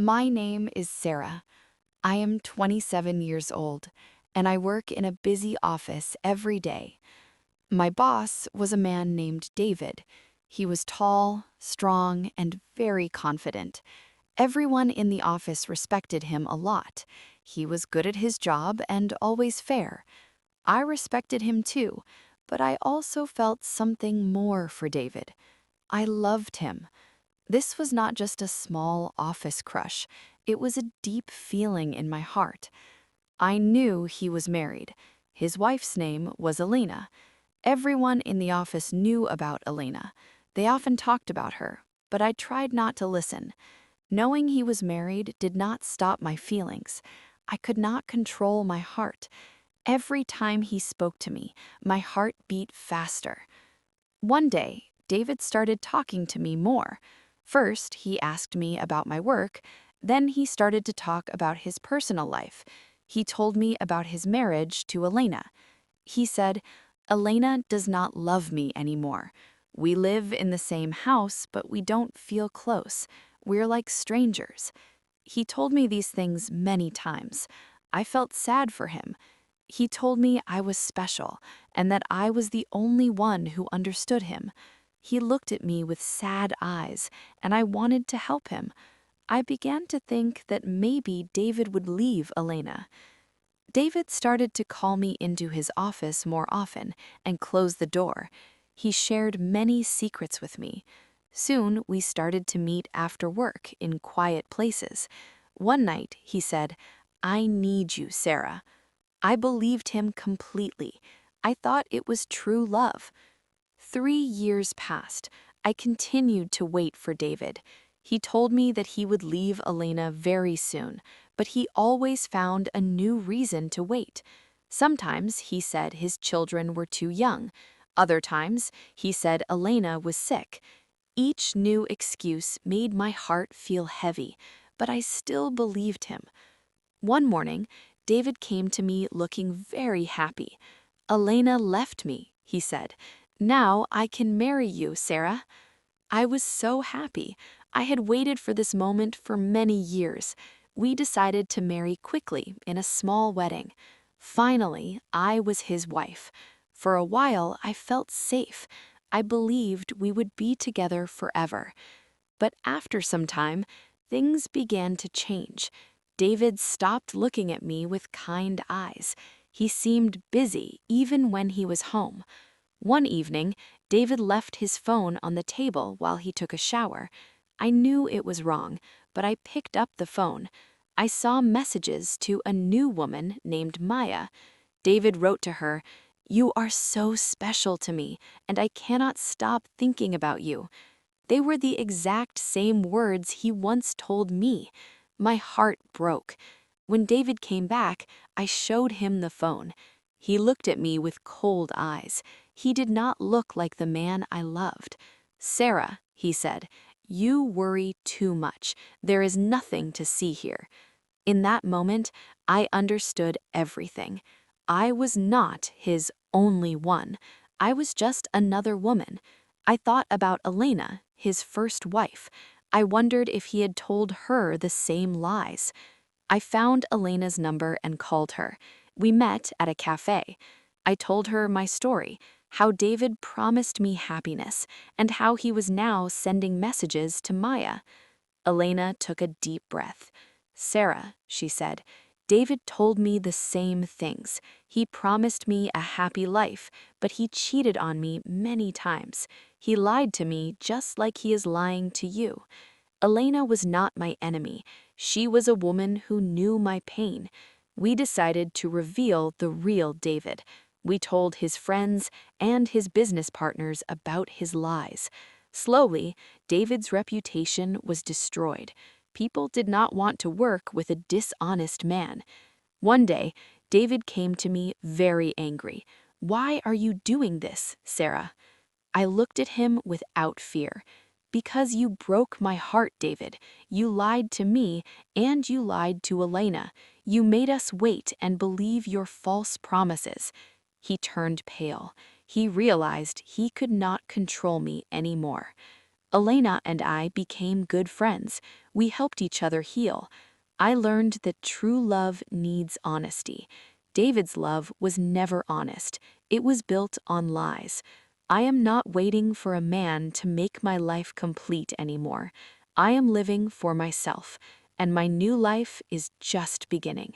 My name is Sarah. I am 27 years old, and I work in a busy office every day. My boss was a man named David. He was tall, strong, and very confident. Everyone in the office respected him a lot. He was good at his job and always fair. I respected him too, but I also felt something more for David. I loved him. This was not just a small office crush. It was a deep feeling in my heart. I knew he was married. His wife's name was Elena. Everyone in the office knew about Elena. They often talked about her, but I tried not to listen. Knowing he was married did not stop my feelings. I could not control my heart. Every time he spoke to me, my heart beat faster. One day, David started talking to me more. First, he asked me about my work. Then he started to talk about his personal life. He told me about his marriage to Elena. He said, "Elena does not love me anymore. We live in the same house, but we don't feel close. We're like strangers." He told me these things many times. I felt sad for him. He told me I was special and that I was the only one who understood him. He looked at me with sad eyes, and I wanted to help him. I began to think that maybe David would leave Elena. David started to call me into his office more often and close the door. He shared many secrets with me. Soon, we started to meet after work in quiet places. One night, he said, "I need you, Sarah." I believed him completely. I thought it was true love. 3 years passed. I continued to wait for David. He told me that he would leave Elena very soon, but he always found a new reason to wait. Sometimes he said his children were too young. Other times, he said Elena was sick. Each new excuse made my heart feel heavy, but I still believed him. One morning, David came to me looking very happy. "Elena left me," he said. "Now I can marry you, Sarah." I was so happy. I had waited for this moment for many years. We decided to marry quickly in a small wedding. Finally, I was his wife. For a while, I felt safe. I believed we would be together forever. But after some time, things began to change. David stopped looking at me with kind eyes. He seemed busy even when he was home. One evening, David left his phone on the table while he took a shower. I knew it was wrong, but I picked up the phone. I saw messages to a new woman named Maya. David wrote to her, "You are so special to me, and I cannot stop thinking about you." They were the exact same words he once told me. My heart broke. When David came back, I showed him the phone. He looked at me with cold eyes. He did not look like the man I loved. "Sarah," he said, "you worry too much. There is nothing to see here." In that moment, I understood everything. I was not his only one. I was just another woman. I thought about Elena, his first wife. I wondered if he had told her the same lies. I found Elena's number and called her. We met at a cafe. I told her my story, how David promised me happiness, and how he was now sending messages to Maya. Elena took a deep breath. "Sarah," she said, "David told me the same things. He promised me a happy life, but he cheated on me many times. He lied to me just like he is lying to you." Elena was not my enemy. She was a woman who knew my pain. We decided to reveal the real David. We told his friends and his business partners about his lies. Slowly, David's reputation was destroyed. People did not want to work with a dishonest man. One day, David came to me very angry. "Why are you doing this, Sarah?" I looked at him without fear. "Because you broke my heart, David. You lied to me and you lied to Elena. You made us wait and believe your false promises." He turned pale. He realized he could not control me anymore. Elena and I became good friends. We helped each other heal. I learned that true love needs honesty. David's love was never honest. It was built on lies. I am not waiting for a man to make my life complete anymore. I am living for myself, and my new life is just beginning.